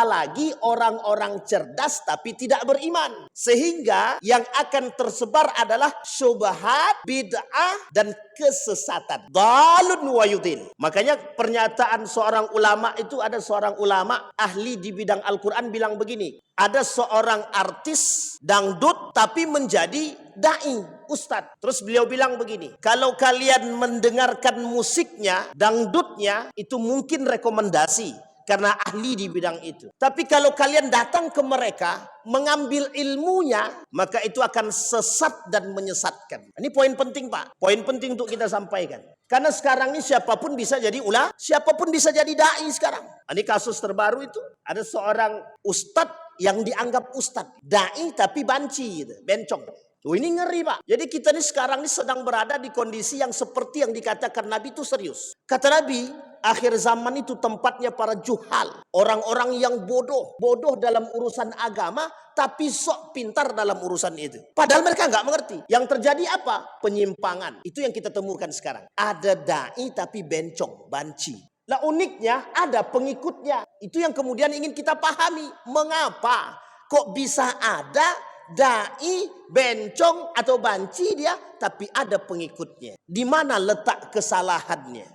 lagi orang-orang cerdas tapi tidak beriman. Sehingga yang akan tersebar adalah syubhat, bid'ah, dan kesesatan. Dalun wa yudil. Makanya pernyataan seorang ulama itu, ada seorang ulama ahli di bidang Al-Quran bilang begini. Ada seorang artis dangdut tapi menjadi da'i, ustadz. Terus beliau bilang begini, kalau kalian mendengarkan musiknya, dangdutnya, itu mungkin rekomendasi karena ahli di bidang itu. Tapi kalau kalian datang ke mereka, mengambil ilmunya, maka itu akan sesat dan menyesatkan. Ini poin penting, Pak. Poin penting untuk kita sampaikan. Karena sekarang ini siapapun bisa jadi ulama, siapapun bisa jadi da'i sekarang. Ini kasus terbaru itu, ada seorang ustadz yang dianggap ustadz. Da'i tapi banci, gitu, bencong. Oh, ini ngeri, Pak. Jadi kita ini sekarang ini sedang berada di kondisi yang seperti yang dikatakan Nabi itu serius. Kata Nabi, akhir zaman itu tempatnya para juhal. Orang-orang yang bodoh. Bodoh dalam urusan agama, tapi sok pintar dalam urusan itu. Padahal mereka nggak mengerti. Yang terjadi apa? Penyimpangan. Itu yang kita temukan sekarang. Ada da'i tapi bencong, banci. Lah uniknya ada pengikutnya. Itu yang kemudian ingin kita pahami. Mengapa kok bisa ada da'i bencong atau banci dia, tapi ada pengikutnya? Di mana letak kesalahannya?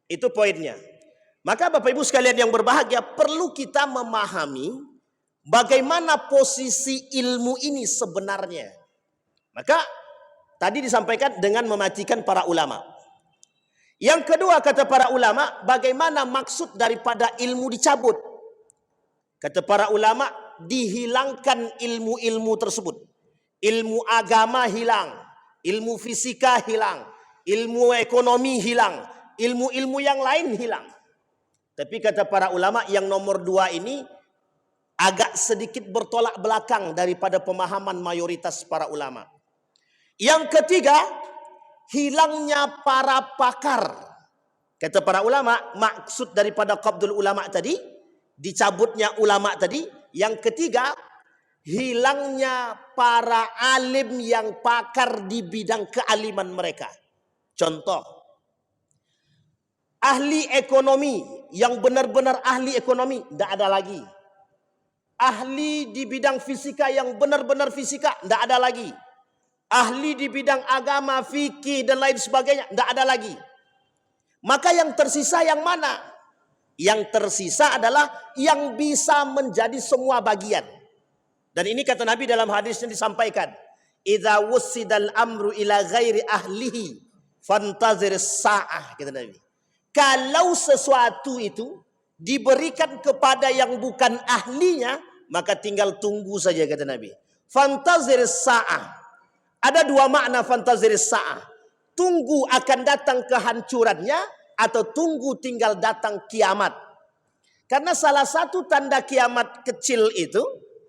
Itu poinnya. Maka Bapak Ibu sekalian yang berbahagia, perlu kita memahami bagaimana posisi ilmu ini sebenarnya. Maka tadi disampaikan dengan mematikan para ulama. Yang kedua, kata para ulama, bagaimana maksud daripada ilmu dicabut? Kata para ulama, dihilangkan ilmu-ilmu tersebut. Ilmu agama hilang, ilmu fisika hilang, ilmu ekonomi hilang, ilmu-ilmu yang lain hilang. Tapi kata para ulama, yang nomor dua ini agak sedikit bertolak belakang daripada pemahaman mayoritas para ulama. Yang ketiga, hilangnya para pakar. Kata para ulama, maksud daripada qabdul ulama tadi, dicabutnya ulama tadi. Yang ketiga, hilangnya para alim yang pakar di bidang kealiman mereka. Contoh, ahli ekonomi yang benar-benar ahli ekonomi, tidak ada lagi. Ahli di bidang fisika yang benar-benar fisika, tidak ada lagi. Ahli di bidang agama, fikih dan lain sebagainya, tidak ada lagi. Maka yang tersisa yang mana? Yang tersisa adalah yang bisa menjadi semua bagian. Dan ini kata Nabi dalam hadisnya disampaikan, idza wussidal amru ila ghairi ahlihi fantazir sa'ah, kata Nabi. Kalau sesuatu itu diberikan kepada yang bukan ahlinya, maka tinggal tunggu saja, kata Nabi. Fantazir sa'ah. Ada dua makna fantazir sa'ah. Tunggu akan datang kehancurannya, atau tunggu tinggal datang kiamat. Karena salah satu tanda kiamat kecil itu,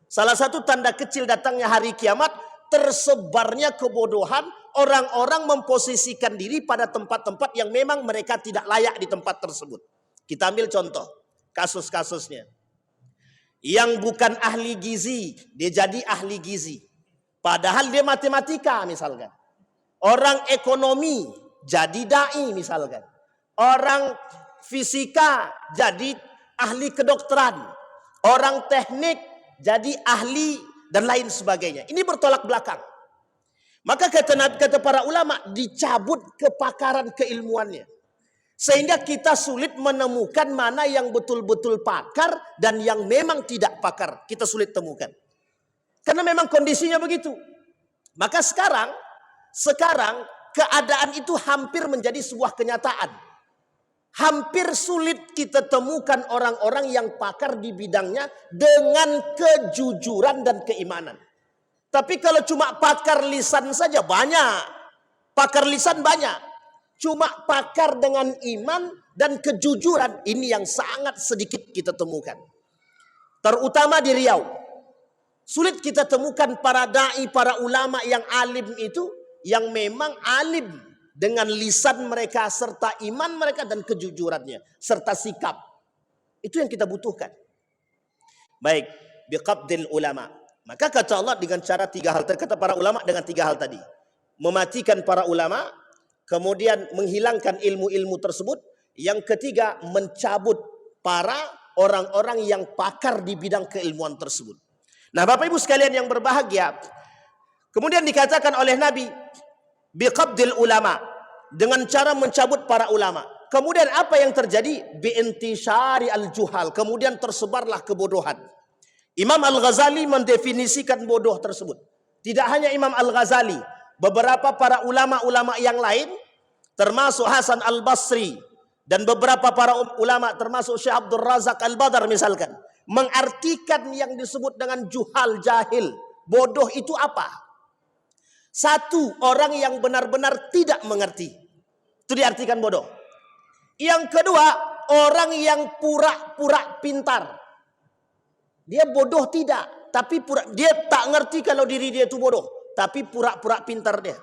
salah satu tanda kecil datangnya hari kiamat, tersebarnya kebodohan, orang-orang memposisikan diri pada tempat-tempat yang memang mereka tidak layak di tempat tersebut. Kita ambil contoh, kasus-kasusnya. Yang bukan ahli gizi, dia jadi ahli gizi. Padahal dia matematika misalkan. Orang ekonomi jadi da'i misalkan. Orang fisika jadi ahli kedokteran. Orang teknik jadi ahli dan lain sebagainya. Ini bertolak belakang. Maka kata para ulama, dicabut kepakaran keilmuannya. Sehingga kita sulit menemukan mana yang betul-betul pakar dan yang memang tidak pakar. Kita sulit temukan. Karena memang kondisinya begitu. Maka sekarang keadaan itu hampir menjadi sebuah kenyataan. Hampir sulit kita temukan orang-orang yang pakar di bidangnya dengan kejujuran dan keimanan. Tapi kalau cuma pakar lisan saja banyak. Pakar lisan banyak. Cuma pakar dengan iman dan kejujuran, ini yang sangat sedikit kita temukan. Terutama di Riau. Sulit kita temukan para da'i, para ulama yang alim itu, yang memang alim dengan lisan mereka serta iman mereka dan kejujurannya serta sikap. Itu yang kita butuhkan. Baik, biqabdil ulama. Maka kata Allah dengan cara tiga hal, kata para ulama dengan tiga hal tadi. Mematikan para ulama, kemudian menghilangkan ilmu-ilmu tersebut. Yang ketiga, mencabut para orang-orang yang pakar di bidang keilmuan tersebut. Nah, Bapak Ibu sekalian yang berbahagia, kemudian dikatakan oleh Nabi, biqabdil ulama, dengan cara mencabut para ulama. Kemudian apa yang terjadi? Biintisyari al-juhal, kemudian tersebarlah kebodohan. Imam Al-Ghazali mendefinisikan bodoh tersebut. Tidak hanya Imam Al-Ghazali, beberapa para ulama-ulama yang lain, termasuk Hasan Al-Basri, dan beberapa para ulama termasuk Syekh Abdul Razak Al-Badar misalkan, mengartikan yang disebut dengan juhal, jahil. Bodoh itu apa? Satu, orang yang benar-benar tidak mengerti. Itu diartikan bodoh. Yang kedua, orang yang pura-pura pintar. Dia bodoh tidak, tapi dia tak ngerti kalau diri dia itu bodoh, tapi pura-pura pintar dia.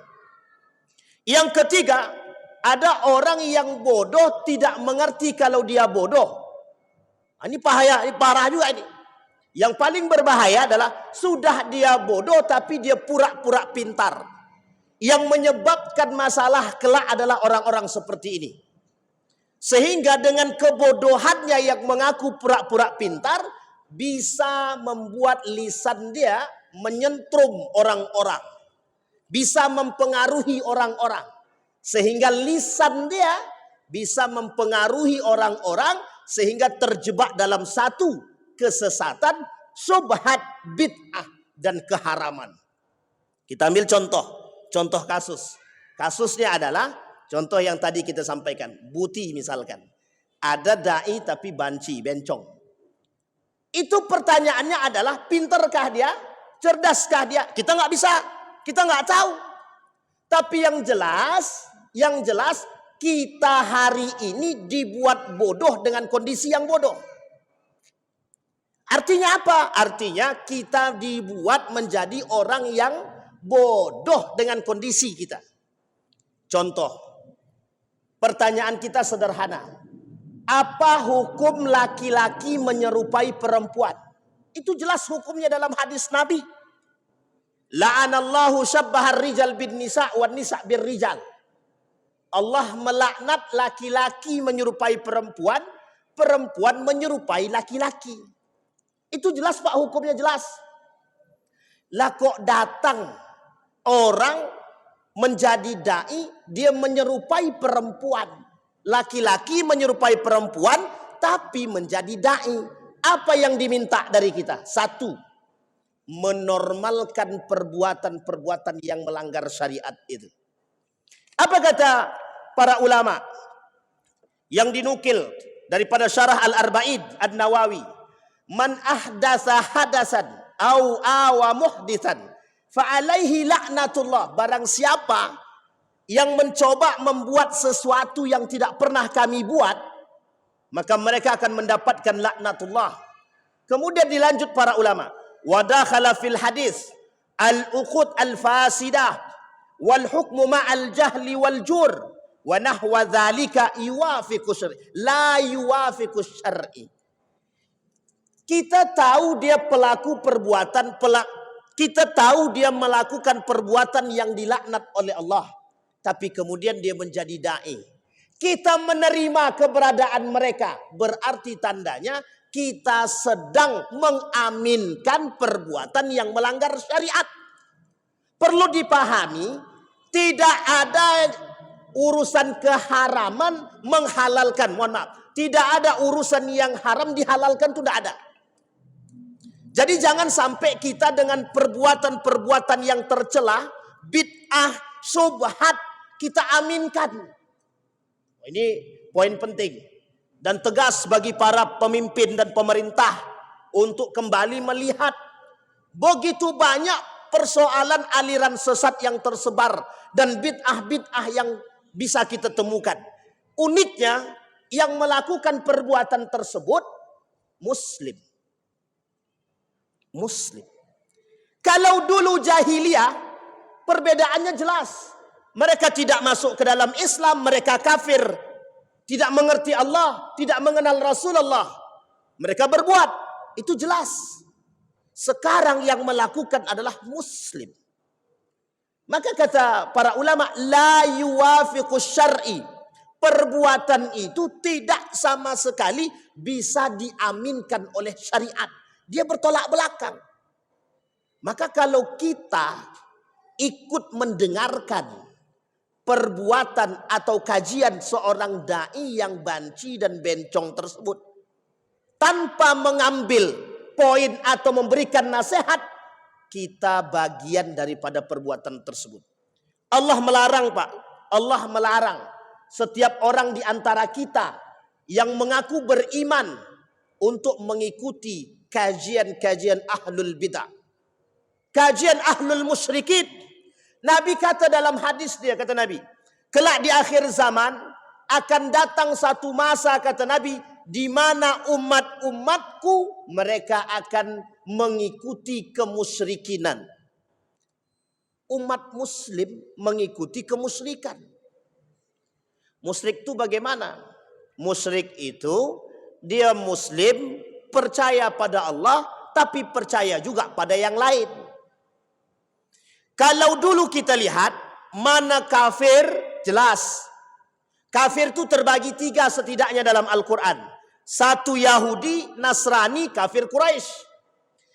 Yang ketiga, ada orang yang bodoh tidak mengerti kalau dia bodoh. Ini parah juga ini. Yang paling berbahaya adalah sudah dia bodoh tapi dia pura-pura pintar. Yang menyebabkan masalah kelak adalah orang-orang seperti ini. Sehingga dengan kebodohannya yang mengaku pura-pura pintar, bisa membuat lisan dia menyentrum orang-orang. Bisa mempengaruhi orang-orang. Sehingga lisan dia bisa mempengaruhi orang-orang sehingga terjebak dalam satu kesesatan, syubhat, bid'ah, dan keharaman. Kita ambil contoh kasus. Kasusnya adalah contoh yang tadi kita sampaikan, Buti misalkan. Ada dai tapi banci, bencong. Itu pertanyaannya adalah, pintarkah dia? Cerdaskah dia? Kita nggak bisa, kita nggak tahu. Tapi yang jelas kita hari ini dibuat bodoh dengan kondisi yang bodoh. Artinya apa? Artinya kita dibuat menjadi orang yang bodoh dengan kondisi kita. Contoh, pertanyaan kita sederhana. Apa hukum laki-laki menyerupai perempuan? Itu jelas hukumnya dalam hadis Nabi. La'anallahu syabbahar rijal bin nisa' wan nisa' bir rijal. Allah melaknat laki-laki menyerupai perempuan, perempuan menyerupai laki-laki. Itu jelas Pak, hukumnya jelas. Lah kok datang orang menjadi dai, dia menyerupai perempuan. Laki-laki menyerupai perempuan, tapi menjadi dai. Apa yang diminta dari kita? Satu, menormalkan perbuatan-perbuatan yang melanggar syariat itu. Apa kata para ulama yang dinukil daripada Syarah Al-Arba'id An-Nawawi? Man ahdasa hadasan au awa muhdithan fa'alaihi laknatullah. Barang siapa yang mencoba membuat sesuatu yang tidak pernah kami buat, maka mereka akan mendapatkan laknatullah. Kemudian dilanjut para ulama, wa dakhala fil hadis al-uqud al-fasidah wal hukmu ma'al jahli wal jur wa nahwa dzalika yuwafiqu syar'i la yuwafiqu syar'i. Kita tahu dia pelaku perbuatan, kita tahu dia melakukan perbuatan yang dilaknat oleh Allah, tapi kemudian dia menjadi dai. Kita menerima keberadaan mereka, berarti tandanya kita sedang mengaminkan perbuatan yang melanggar syariat. Perlu dipahami, tidak ada urusan keharaman menghalalkan. Mohon maaf, tidak ada urusan yang haram dihalalkan, itu tidak ada. Jadi jangan sampai kita dengan perbuatan-perbuatan yang tercela, bid'ah, syubhat, kita aminkan. Ini poin penting dan tegas bagi para pemimpin dan pemerintah untuk kembali melihat begitu banyak persoalan aliran sesat yang tersebar dan bid'ah-bid'ah yang bisa kita temukan. Uniknya, yang melakukan perbuatan tersebut Muslim. Kalau dulu jahiliyah, perbedaannya jelas. Mereka tidak masuk ke dalam Islam, mereka kafir, tidak mengerti Allah, tidak mengenal Rasulullah. Mereka berbuat, itu jelas. Sekarang yang melakukan adalah Muslim. Maka kata para ulama, la yuwafiqus syar'i. Perbuatan itu tidak sama sekali bisa diaminkan oleh syariat. Dia bertolak belakang. Maka kalau kita ikut mendengarkan perbuatan atau kajian seorang dai yang banci dan bencong tersebut, tanpa mengambil poin atau memberikan nasihat, kita bagian daripada perbuatan tersebut. Allah melarang, Pak. Allah melarang setiap orang di antara kita yang mengaku beriman untuk mengikuti kajian-kajian ahlul bidah, kajian ahlul musyrikin. Nabi kata dalam hadis dia, kata Nabi, kelak di akhir zaman akan datang satu masa, kata Nabi, di mana umat-umatku mereka akan mengikuti kemusyrikinan. Umat muslim mengikuti kemusyrikan. Musyrik itu bagaimana? Musyrik itu dia muslim, percaya pada Allah, tapi percaya juga pada yang lain. Kalau dulu kita lihat, mana kafir, jelas. Kafir itu terbagi 3 setidaknya dalam Al-Quran. 1 Yahudi, Nasrani, kafir Quraisy.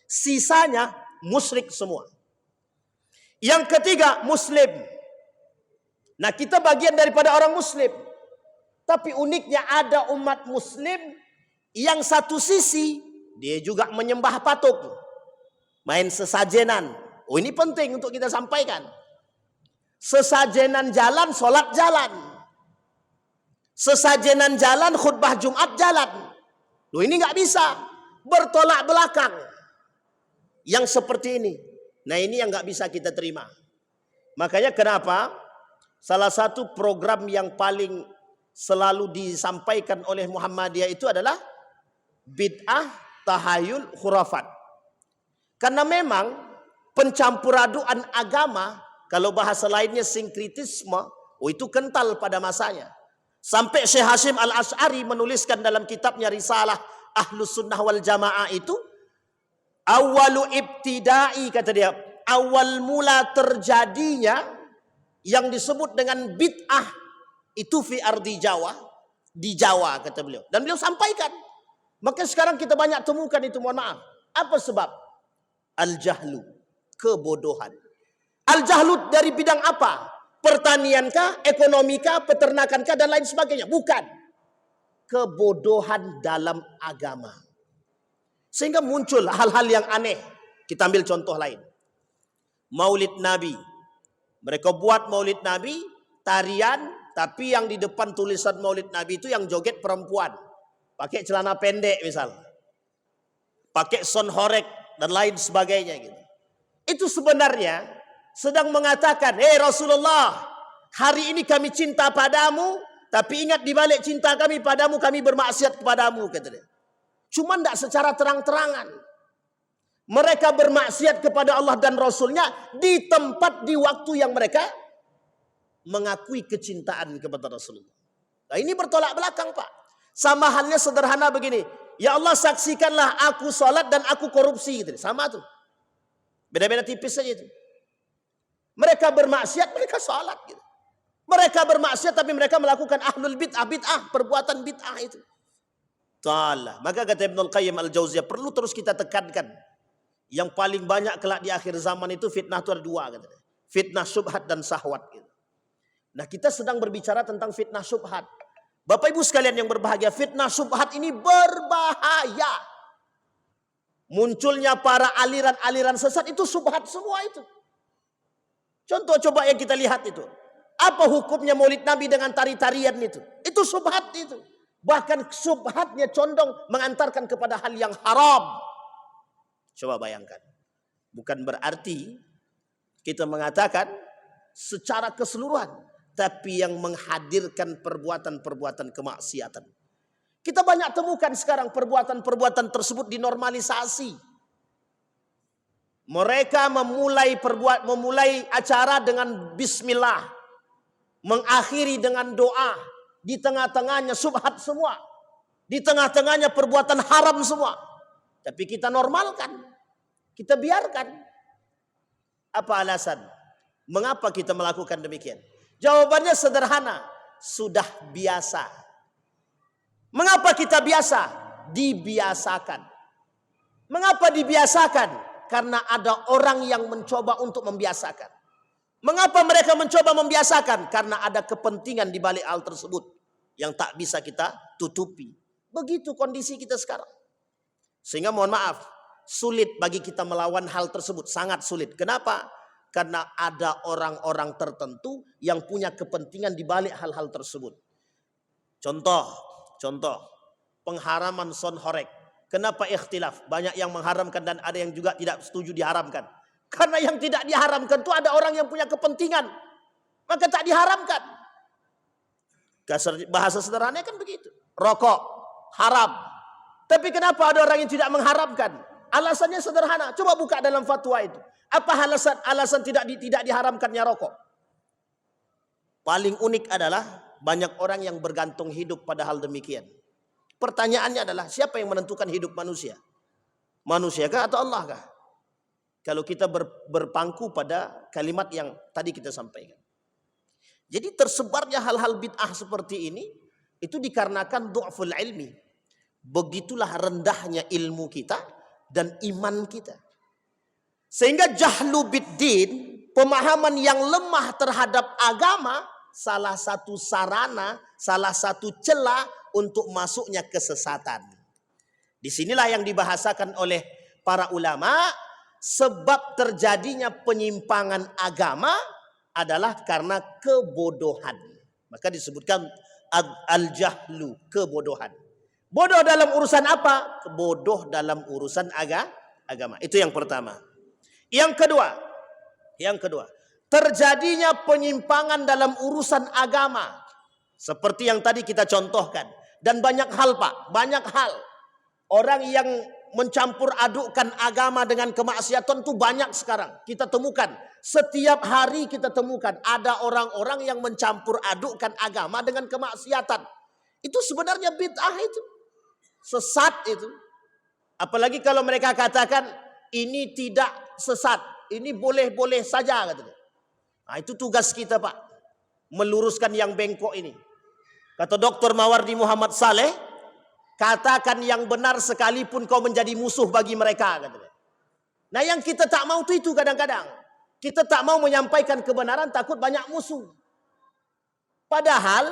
Sisanya musyrik semua. Yang ketiga, Muslim. Nah, kita bagian daripada orang Muslim. Tapi uniknya ada umat Muslim yang satu sisi dia juga menyembah patung, main sesajenan. Oh, ini penting untuk kita sampaikan. Sesajenan jalan, sholat jalan. Sesajenan jalan, khutbah Jumat jalan. Loh, ini nggak bisa, bertolak belakang. Yang seperti ini. Nah, ini yang nggak bisa kita terima. Makanya kenapa salah satu program yang paling selalu disampaikan oleh Muhammadiyah itu adalah bid'ah, tahayul, khurafat. Karena memang pencampuradaan agama, kalau bahasa lainnya sinkritisme, itu kental pada masanya. Sampai Syekh Hashim Al-Asy'ari menuliskan dalam kitabnya Risalah Ahlus Sunnah wal Jamaah itu, awalu ibtidai, kata dia, awal mula terjadinya yang disebut dengan bid'ah itu fi ardi Jawa, di Jawa, kata beliau. Dan beliau sampaikan. Maka sekarang kita banyak temukan itu, mohon maaf. Apa sebab? Al-jahlu, kebodohan. Al-jahlu dari bidang apa? Pertaniankah, ekonomikah, peternakankah, dan lain sebagainya? Bukan. Kebodohan dalam agama. Sehingga muncul hal-hal yang aneh. Kita ambil contoh lain. Maulid Nabi. Mereka buat maulid Nabi, tarian, tapi yang di depan tulisan maulid Nabi itu yang joget perempuan. Pakai celana pendek misal. Pakai sound horek dan lain sebagainya gitu. Itu sebenarnya sedang mengatakan, "Hei Rasulullah, hari ini kami cinta padamu, tapi ingat di balik cinta kami padamu, kami bermaksiat kepadamu," kata dia. Cuma tidak secara terang-terangan. Mereka bermaksiat kepada Allah dan Rasulnya di tempat, di waktu yang mereka mengakui kecintaan kepada Rasulullah. Nah, ini bertolak belakang, Pak. Sama halnya sederhana begini. Ya Allah, saksikanlah aku sholat dan aku korupsi. Gitu. Sama tuh. Beda-beda tipis saja itu. Mereka bermaksiat, mereka sholat. Gitu. Mereka bermaksiat tapi mereka melakukan ahlul bid'ah, perbuatan bid'ah itu. Ta'ala. Maka kata Ibnul Qayyim Al-Jauziyah, perlu terus kita tekankan. Yang paling banyak kelak di akhir zaman itu fitnah itu ada 2. Katanya. Fitnah syubhat dan syahwat. Gitu. Nah, kita sedang berbicara tentang fitnah syubhat. Bapak Ibu sekalian yang berbahagia, fitnah syubhat ini berbahaya. Munculnya para aliran-aliran sesat itu syubhat semua itu. Contoh coba yang kita lihat itu. Apa hukumnya maulid Nabi dengan tari-tarian itu? Itu syubhat itu. Bahkan syubhatnya condong mengantarkan kepada hal yang haram. Coba bayangkan. Bukan berarti kita mengatakan secara keseluruhan. Tapi yang menghadirkan perbuatan-perbuatan kemaksiatan. Kita banyak temukan sekarang perbuatan-perbuatan tersebut dinormalisasi. Mereka memulai acara dengan bismillah. Mengakhiri dengan doa. Di tengah-tengahnya syubhat semua. Di tengah-tengahnya perbuatan haram semua. Tapi kita normalkan. Kita biarkan. Apa alasan? Mengapa kita melakukan demikian? Jawabannya sederhana, sudah biasa. Mengapa kita biasa? Dibiasakan. Mengapa dibiasakan? Karena ada orang yang mencoba untuk membiasakan. Mengapa mereka mencoba membiasakan? Karena ada kepentingan di balik hal tersebut yang tak bisa kita tutupi. Begitu kondisi kita sekarang. Sehingga mohon maaf, sulit bagi kita melawan hal tersebut, sangat sulit. Kenapa? Karena ada orang-orang tertentu yang punya kepentingan di balik hal-hal tersebut. Contoh, pengharaman son horeg. Kenapa ikhtilaf? Banyak yang mengharamkan dan ada yang juga tidak setuju diharamkan. Karena yang tidak diharamkan itu ada orang yang punya kepentingan. Maka tak diharamkan. Bahasa sederhananya kan begitu. Rokok, haram. Tapi kenapa ada orang yang tidak mengharamkan? Alasannya sederhana. Coba buka dalam fatwa itu. Apa alasan tidak diharamkannya rokok? Paling unik adalah banyak orang yang bergantung hidup pada hal demikian. Pertanyaannya adalah siapa yang menentukan hidup manusia? Manusia kah atau Allah kah? Kalau kita berpangku pada kalimat yang tadi kita sampaikan. Jadi tersebarnya hal-hal bid'ah seperti ini itu dikarenakan du'ful ilmi. Begitulah rendahnya ilmu kita dan iman kita. Sehingga jahlu biddin, pemahaman yang lemah terhadap agama, salah satu sarana, salah satu celah untuk masuknya kesesatan. Disinilah yang dibahasakan oleh para ulama, sebab terjadinya penyimpangan agama adalah karena kebodohan. Maka disebutkan al-jahlu, kebodohan. Bodoh dalam urusan apa? Bodoh dalam urusan agama. Itu yang pertama. Yang kedua, terjadinya penyimpangan dalam urusan agama. Seperti yang tadi kita contohkan. Dan banyak hal Pak, banyak hal. Orang yang mencampur adukkan agama dengan kemaksiatan itu banyak sekarang. Kita temukan, setiap hari kita temukan ada orang-orang yang mencampur adukkan agama dengan kemaksiatan. Itu sebenarnya bid'ah itu. Sesat itu. Apalagi kalau mereka katakan ini tidak sesat, ini boleh-boleh saja katanya. Nah, itu tugas kita Pak, meluruskan yang bengkok ini. Kata Dr. Mawardi Muhammad Saleh, katakan yang benar sekalipun kau menjadi musuh bagi mereka katanya. Nah, yang kita tak mau itu kadang-kadang kita tak mau menyampaikan kebenaran, takut banyak musuh. Padahal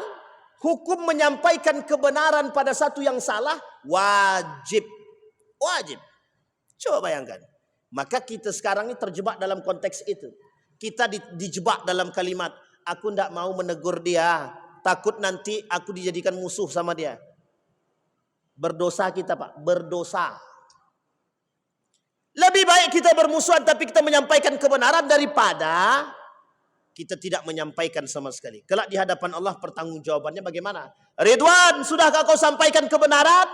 hukum menyampaikan kebenaran pada satu yang salah wajib. Coba bayangkan. Maka kita sekarang ini terjebak dalam konteks itu. Kita dijebak dalam kalimat, aku tidak mau menegur dia, takut nanti aku dijadikan musuh sama dia. Berdosa kita Pak, berdosa. Lebih baik kita bermusuhan tapi kita menyampaikan kebenaran daripada kita tidak menyampaikan sama sekali. Kelak di hadapan Allah pertanggungjawabannya bagaimana? Ridwan, sudahkah kau sampaikan kebenaran?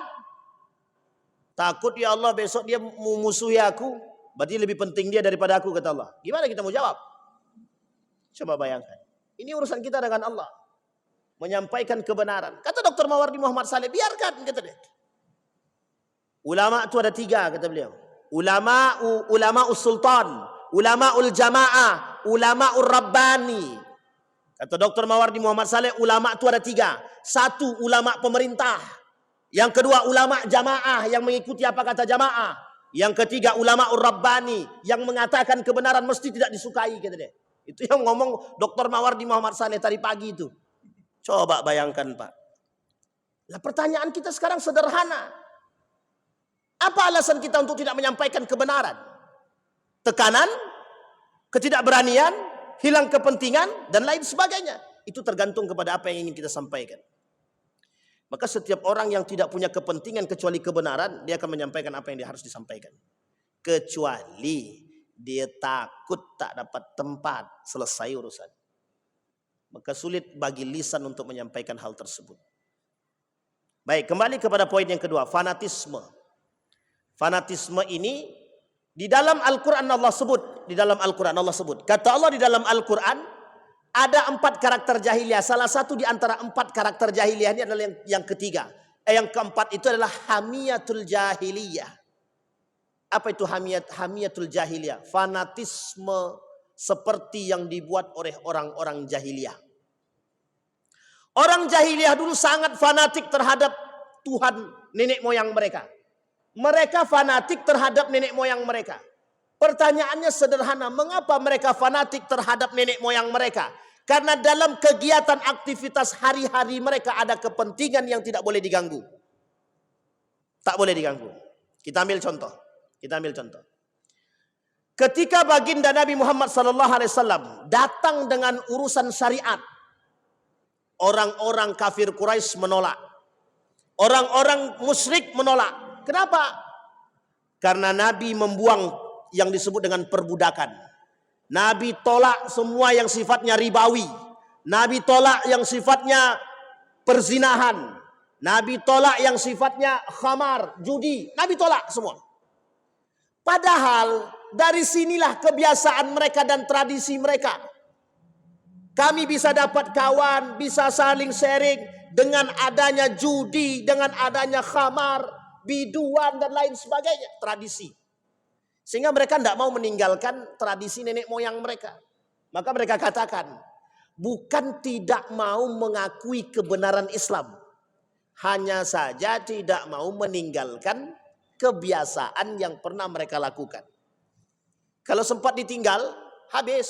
Takut ya Allah besok dia memusuhi aku. Berarti lebih penting dia daripada aku, kata Allah. Gimana kita mau jawab? Coba bayangkan. Ini urusan kita dengan Allah. Menyampaikan kebenaran. Kata Dr. Mawardi Muhammad Saleh, biarkan, kata dia. Ulama itu ada 3, kata beliau. Ulama sultan, ulama jamaah, ulama rabbani. Kata Dr. Mawardi Muhammad Saleh, ulama itu ada 3. 1, ulama pemerintah. Yang kedua, ulama jamaah yang mengikuti apa kata jamaah. Yang ketiga, ulama rabbani yang mengatakan kebenaran mesti tidak disukai, kata dia. Itu yang ngomong Dr. Mawardi Muhammad Saleh tadi pagi itu. Coba bayangkan Pak. Nah, pertanyaan kita sekarang sederhana. Apa alasan kita untuk tidak menyampaikan kebenaran? Tekanan, ketidakberanian, hilang kepentingan, dan lain sebagainya. Itu tergantung kepada apa yang ingin kita sampaikan. Maka setiap orang yang tidak punya kepentingan kecuali kebenaran, dia akan menyampaikan apa yang dia harus disampaikan. Kecuali dia takut tak dapat tempat, selesai urusan. Maka sulit bagi lisan untuk menyampaikan hal tersebut. Baik, kembali kepada poin yang kedua, fanatisme. Fanatisme ini di dalam Al-Quran Allah sebut. Di dalam Al-Quran Allah sebut. Kata Allah di dalam Al-Quran, ada 4 karakter jahiliyah. Salah satu di antara 4 karakter jahiliyah ini adalah yang ketiga. Yang keempat itu adalah hamiyatul jahiliyah. Apa itu hamiyatul jahiliyah? Fanatisme seperti yang dibuat oleh orang-orang jahiliyah. Orang jahiliyah dulu sangat fanatik terhadap Tuhan nenek moyang mereka. Mereka fanatik terhadap nenek moyang mereka. Pertanyaannya sederhana, mengapa mereka fanatik terhadap nenek moyang mereka? Karena dalam kegiatan aktivitas hari-hari mereka ada kepentingan yang tidak boleh diganggu. Tak boleh diganggu. Kita ambil contoh. Ketika baginda Nabi Muhammad SAW datang dengan urusan syariat, orang-orang kafir Quraisy menolak. Orang-orang musyrik menolak. Kenapa? Karena Nabi membuang yang disebut dengan perbudakan. Nabi tolak semua yang sifatnya ribawi. Nabi tolak yang sifatnya perzinahan. Nabi tolak yang sifatnya khamar, judi. Nabi tolak semua. Padahal dari sinilah kebiasaan mereka dan tradisi mereka. Kami bisa dapat kawan, bisa saling sharing dengan adanya judi, dengan adanya khamar, biduan dan lain sebagainya. Tradisi. Sehingga mereka tidak mau meninggalkan tradisi nenek moyang mereka. Maka mereka katakan, bukan tidak mau mengakui kebenaran Islam. Hanya saja tidak mau meninggalkan kebiasaan yang pernah mereka lakukan. Kalau sempat ditinggal, habis.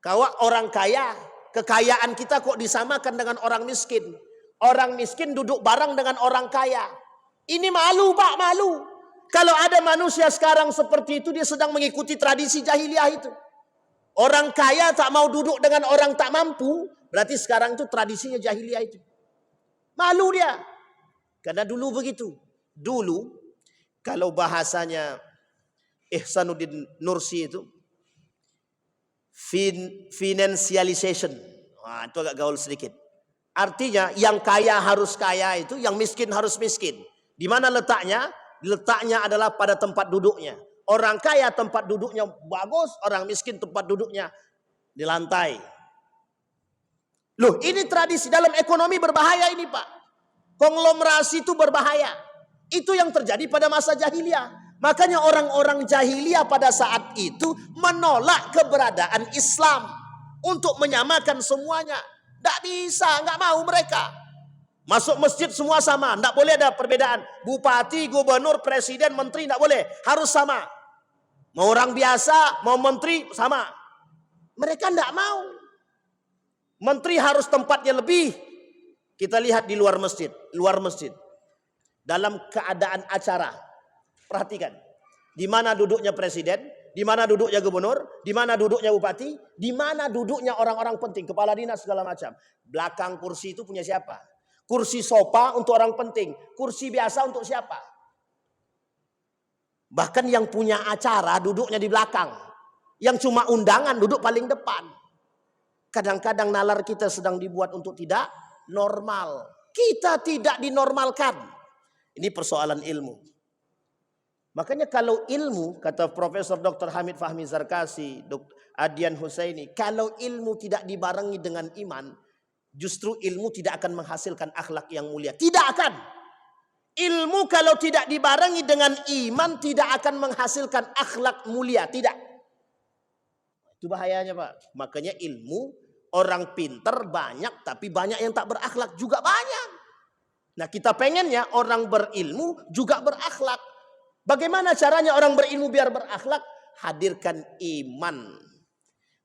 Kalau orang kaya, kekayaan kita kok disamakan dengan orang miskin. Orang miskin duduk bareng dengan orang kaya. Ini malu Pak, malu. Kalau ada manusia sekarang seperti itu, dia sedang mengikuti tradisi jahiliyah itu. Orang kaya tak mau duduk dengan orang tak mampu, berarti sekarang itu tradisinya jahiliyah itu. Malu dia. Karena dulu begitu. Dulu, kalau bahasanya Ihsanuddin Nursi itu, financialization. Wah, itu agak gaul sedikit. Artinya yang kaya harus kaya itu, yang miskin harus miskin. Di mana letaknya? Letaknya adalah pada tempat duduknya. Orang kaya tempat duduknya bagus, orang miskin tempat duduknya di lantai. Loh, ini tradisi dalam ekonomi berbahaya ini Pak. Konglomerasi itu berbahaya. Itu yang terjadi pada masa jahiliyah. Makanya orang-orang jahiliyah pada saat itu menolak keberadaan Islam untuk menyamakan semuanya. Tidak bisa, nggak mau mereka. Masuk masjid semua sama, tidak boleh ada perbedaan. Bupati, gubernur, presiden, menteri tidak boleh, harus sama. Mau orang biasa, mau menteri sama. Mereka tidak mau. Menteri harus tempatnya lebih. Kita lihat di luar masjid, dalam keadaan acara. Perhatikan, di mana duduknya presiden, di mana duduknya gubernur, di mana duduknya bupati, di mana duduknya orang-orang penting, kepala dinas segala macam. Belakang kursi itu punya siapa? Kursi sofa untuk orang penting, kursi biasa untuk siapa? Bahkan yang punya acara duduknya di belakang, yang cuma undangan duduk paling depan. Kadang-kadang nalar kita sedang dibuat untuk tidak normal. Kita tidak dinormalkan. Ini persoalan ilmu. Makanya kalau ilmu, kata Profesor Dr. Hamid Fahmi Zarkasi, Dr. Adian Husaini, kalau ilmu tidak dibarengi dengan iman, justru ilmu tidak akan menghasilkan akhlak yang mulia. Tidak akan. Ilmu kalau tidak dibarengi dengan iman tidak akan menghasilkan akhlak mulia. Tidak. Itu bahayanya Pak. Makanya ilmu, orang pinter banyak tapi banyak yang tak berakhlak juga banyak. Nah kita pengennya orang berilmu juga berakhlak. Bagaimana caranya orang berilmu biar berakhlak? Hadirkan iman.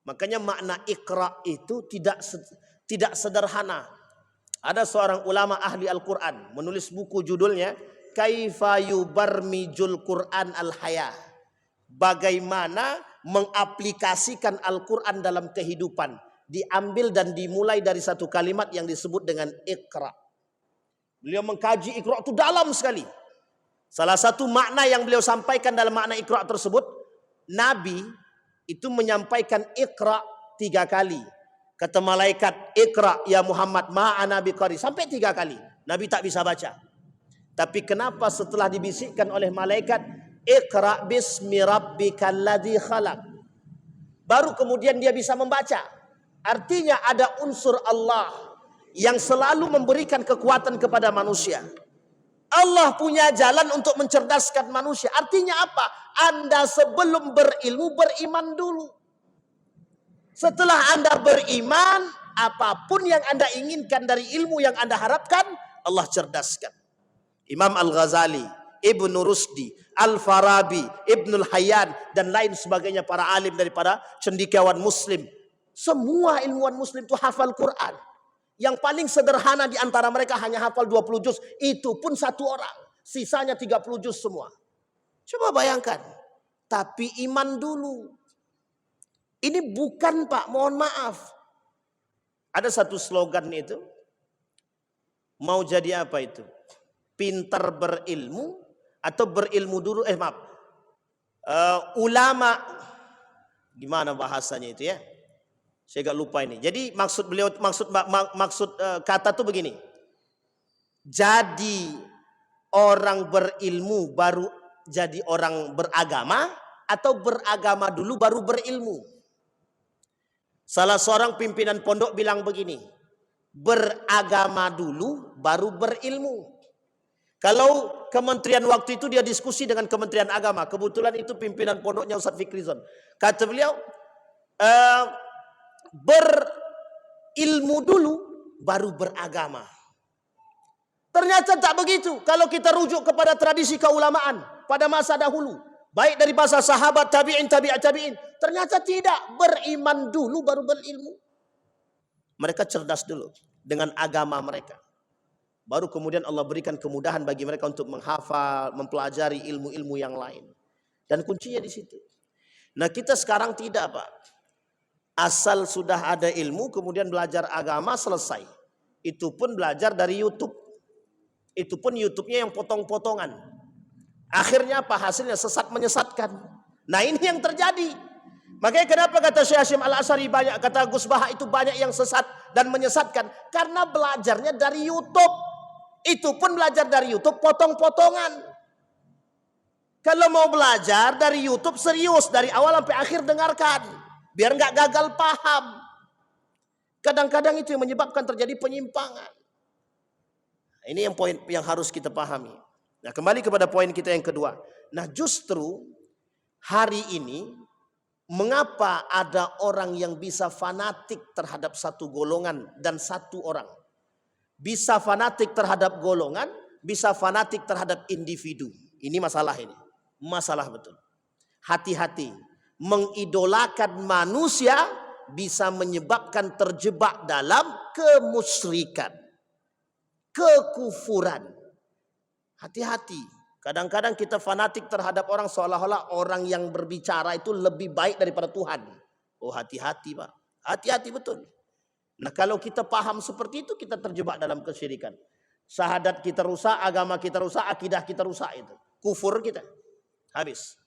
Makanya makna Iqra itu tidak sederhana. Ada seorang ulama ahli Al-Quran menulis buku judulnya Kaifa yubarmijul Quran al-haya. Bagaimana mengaplikasikan Al-Quran dalam kehidupan. Diambil dan dimulai dari satu kalimat yang disebut dengan Iqra. Beliau mengkaji Iqra itu dalam sekali. Salah satu makna yang beliau sampaikan dalam makna Iqra tersebut, Nabi itu menyampaikan Iqra 3 kali. Kata malaikat, Iqra ya Muhammad ma'ana biqari. Sampai 3 kali. Nabi tak bisa baca. Tapi kenapa setelah dibisikkan oleh malaikat, Iqra bismi rabbikal ladzi khalaq, baru kemudian dia bisa membaca. Artinya ada unsur Allah yang selalu memberikan kekuatan kepada manusia. Allah punya jalan untuk mencerdaskan manusia. Artinya apa? Anda sebelum berilmu beriman dulu. Setelah Anda beriman, apapun yang Anda inginkan dari ilmu yang Anda harapkan, Allah cerdaskan. Imam Al-Ghazali, Ibnu Rusdi, Al-Farabi, Ibnul Hayyan, dan lain sebagainya, para alim daripada cendekiawan muslim. Semua ilmuwan muslim itu hafal Quran. Yang paling sederhana di antara mereka hanya hafal 20 juz. Itu pun satu orang. Sisanya 30 juz semua. Coba bayangkan. Tapi iman dulu. Ini bukan, Pak, mohon maaf. Ada satu slogan itu. Mau jadi apa itu? Pintar berilmu atau berilmu dulu? Ulama. Gimana bahasanya itu ya? Saya agak lupa ini. Jadi maksud beliau, kata tuh begini. Jadi orang berilmu baru jadi orang beragama, atau beragama dulu baru berilmu. Salah seorang pimpinan pondok bilang begini, beragama dulu baru berilmu. Kalau kementerian waktu itu dia diskusi dengan Kementerian Agama, kebetulan itu pimpinan pondoknya Ustaz Fikrizon. Kata beliau, berilmu dulu baru beragama. Ternyata tak begitu. Kalau kita rujuk kepada tradisi keulamaan pada masa dahulu, baik dari masa sahabat, tabi'in, tabi'in, ternyata tidak. Beriman dulu baru berilmu. Mereka cerdas dulu dengan agama mereka. Baru kemudian Allah berikan kemudahan bagi mereka untuk menghafal, mempelajari ilmu-ilmu yang lain. Dan kuncinya di situ. Nah, kita sekarang tidak, Pak. Asal sudah ada ilmu, kemudian belajar agama, selesai. Itu pun belajar dari YouTube. Itu pun YouTube-nya yang potong-potongan. Akhirnya apa? Hasilnya sesat menyesatkan. Nah, ini yang terjadi. Makanya kenapa kata Syekh Hasyim Al-Asy'ari banyak, kata Gus Baha itu banyak yang sesat dan menyesatkan. Karena belajarnya dari YouTube. Itu pun belajar dari YouTube potong-potongan. Kalau mau belajar dari YouTube serius, dari awal sampai akhir dengarkan. Biar nggak gagal paham. Kadang-kadang itu yang menyebabkan terjadi penyimpangan. Ini yang poin yang harus kita pahami. Nah, kembali kepada poin kita yang kedua. Nah, justru hari ini mengapa ada orang yang bisa fanatik terhadap satu golongan dan satu orang? Bisa fanatik terhadap golongan, bisa fanatik terhadap individu. Ini masalah ini. Masalah betul. Hati-hati. Mengidolakan manusia bisa menyebabkan terjebak dalam kemusyrikan, kekufuran. Hati-hati. Kadang-kadang kita fanatik terhadap orang seolah-olah orang yang berbicara itu lebih baik daripada Tuhan. Oh, hati-hati, Pak. Hati-hati betul. Nah, kalau kita paham seperti itu, kita terjebak dalam kesyirikan. Syahadat kita rusak, agama kita rusak, akidah kita rusak itu. Kufur kita. Habis.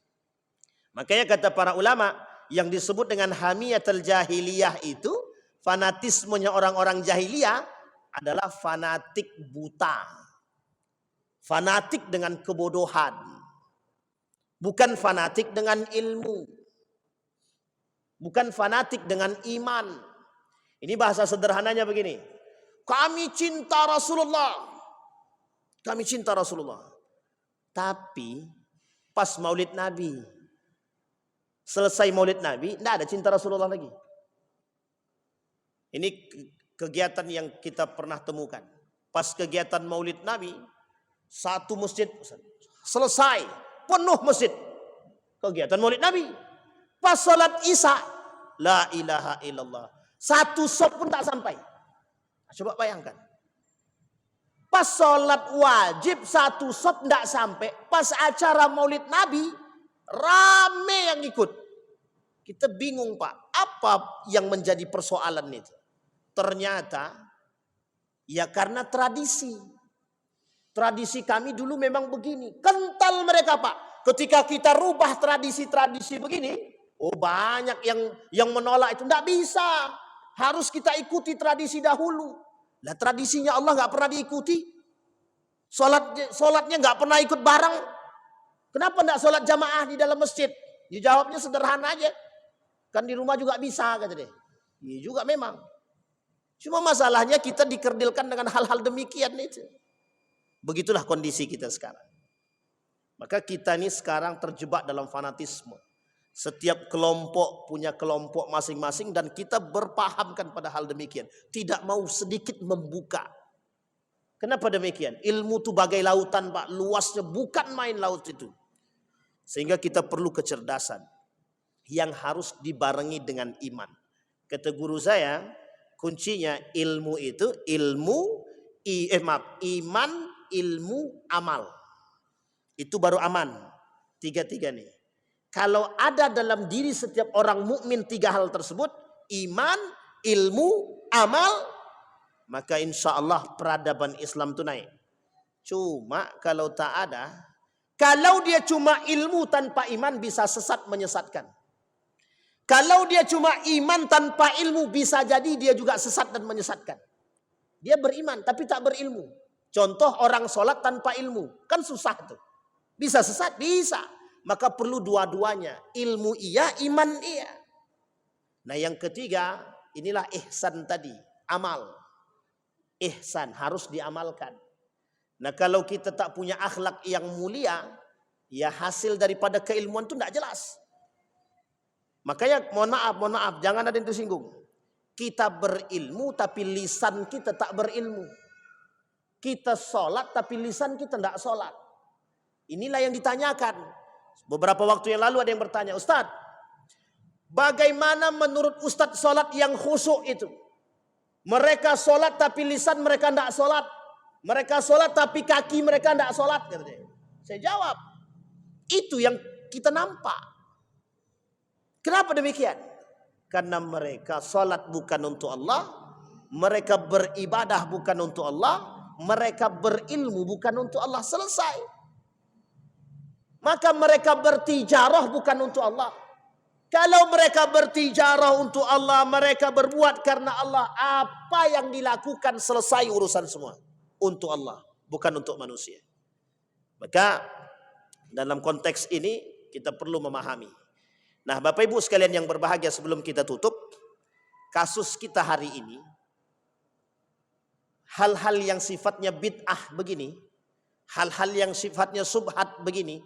Makanya kata para ulama, yang disebut dengan hamiyatul jahiliyah itu, fanatismenya orang-orang jahiliyah adalah fanatik buta. Fanatik dengan kebodohan. Bukan fanatik dengan ilmu. Bukan fanatik dengan iman. Ini bahasa sederhananya begini. Kami cinta Rasulullah. Kami cinta Rasulullah. Tapi pas Maulid Nabi, selesai Maulid Nabi, tidak ada cinta Rasulullah lagi. Ini kegiatan yang kita pernah temukan. Pas kegiatan Maulid Nabi, satu masjid selesai, penuh masjid. Kegiatan Maulid Nabi. Pas salat Isya, la ilaha illallah. Satu sop pun tak sampai. Coba bayangkan. Pas salat wajib, satu sop tidak sampai. Pas acara Maulid Nabi, rame yang ikut. Kita bingung, Pak. Apa yang menjadi persoalan itu? Ternyata ya karena tradisi. Tradisi kami dulu memang begini. Kental mereka, Pak. Ketika kita rubah tradisi-tradisi begini, oh banyak yang menolak itu. Tidak bisa. Harus kita ikuti tradisi dahulu. Lah tradisinya Allah nggak pernah diikuti. Sholatnya nggak pernah ikut bareng. Kenapa tidak sholat jamaah di dalam masjid? Dijawabnya sederhana aja. Kan di rumah juga bisa, kata dia. Iya juga memang. Cuma masalahnya kita dikerdilkan dengan hal-hal demikian itu. Begitulah kondisi kita sekarang. Maka kita ini sekarang terjebak dalam fanatisme. Setiap kelompok punya kelompok masing-masing dan kita berpahamkan pada hal demikian. Tidak mau sedikit membuka. Kenapa demikian? Ilmu itu bagai lautan, Pak. Luasnya bukan main laut itu. Sehingga kita perlu kecerdasan yang harus dibarengi dengan iman. Kata guru saya, kuncinya ilmu itu iman, ilmu, amal. Itu baru aman. Tiga-tiga nih. Kalau ada dalam diri setiap orang mukmin tiga hal tersebut, iman, ilmu, amal, maka insya Allah peradaban Islam itu naik. Cuma kalau tak ada, kalau dia cuma ilmu tanpa iman bisa sesat menyesatkan. Kalau dia cuma iman tanpa ilmu bisa jadi dia juga sesat dan menyesatkan. Dia beriman tapi tak berilmu. Contoh orang sholat tanpa ilmu, kan susah tuh. Bisa sesat? Bisa. Maka perlu dua-duanya. Ilmu iya, iman iya. Nah yang ketiga, inilah ihsan tadi. Amal. Ihsan harus diamalkan. Nah kalau kita tak punya akhlak yang mulia, ya hasil daripada keilmuan itu tidak jelas. Makanya mohon maaf, jangan ada yang tersinggung. Kita berilmu tapi lisan kita tak berilmu. Kita sholat tapi lisan kita tidak sholat. Inilah yang ditanyakan. Beberapa waktu yang lalu ada yang bertanya, Ustadz, bagaimana menurut Ustadz sholat yang khusyuk itu? Mereka sholat tapi lisan mereka tidak sholat. Mereka sholat tapi kaki mereka tidak sholat. Saya jawab, itu yang kita nampak. Kenapa demikian? Karena mereka sholat bukan untuk Allah. Mereka beribadah bukan untuk Allah. Mereka berilmu bukan untuk Allah. Selesai. Maka mereka bertijarah bukan untuk Allah. Kalau mereka bertijarah untuk Allah, mereka berbuat karena Allah, apa yang dilakukan selesai urusan semua. Untuk Allah, bukan untuk manusia. Maka dalam konteks ini kita perlu memahami. Nah Bapak Ibu sekalian yang berbahagia, sebelum kita tutup, kasus kita hari ini, hal-hal yang sifatnya bid'ah begini, hal-hal yang sifatnya subhat begini,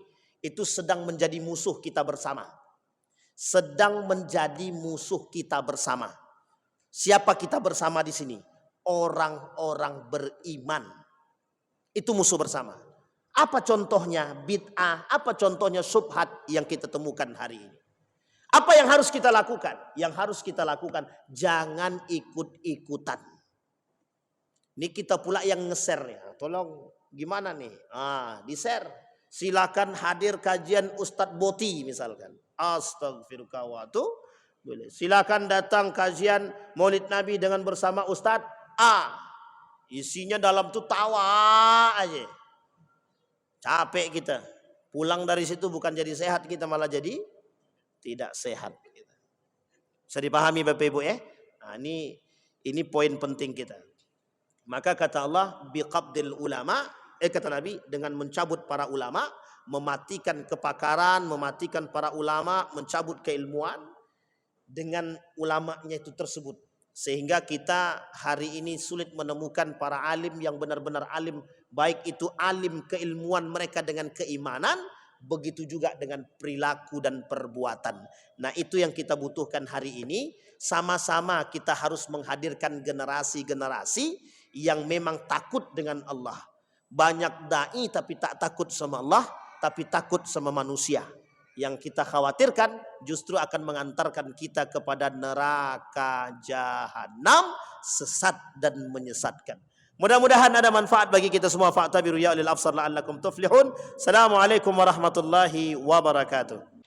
itu sedang menjadi musuh kita bersama. Sedang menjadi musuh kita bersama. Siapa kita bersama di sini? Orang-orang beriman. Itu musuh bersama. Apa contohnya bid'ah? Apa contohnya subhat yang kita temukan hari ini? Apa yang harus kita lakukan? Yang harus kita lakukan, jangan ikut-ikutan. Ini kita pula yang nge-share ya. Tolong gimana nih? Di-share. Silakan hadir kajian Ustadz Boti misalkan. Astagfirullah wa boleh. Silakan datang kajian Maulid Nabi dengan bersama Ustadz A. Isinya dalam tuh tawa aja. Capek kita. Pulang dari situ bukan jadi sehat, kita malah jadi tidak sehat. Bisa dipahami Bapak Ibu ya? Nah, ini poin penting kita. Maka kata Allah, biqabdil ulama, kata Nabi, dengan mencabut para ulama, mematikan kepakaran, mematikan para ulama, mencabut keilmuan dengan ulamanya itu tersebut. Sehingga kita hari ini sulit menemukan para alim yang benar-benar alim, baik itu alim keilmuan mereka dengan keimanan, begitu juga dengan perilaku dan perbuatan. Nah itu yang kita butuhkan hari ini. Sama-sama kita harus menghadirkan generasi-generasi yang memang takut dengan Allah. Banyak da'i tapi tak takut sama Allah, tapi takut sama manusia. Yang kita khawatirkan justru akan mengantarkan kita kepada neraka jahanam, sesat dan menyesatkan. Mudah-mudahan ada manfaat bagi kita semua. Fa'tabiru ya ulil absar la'allakum tuflihun. Assalamualaikum warahmatullahi wabarakatuh.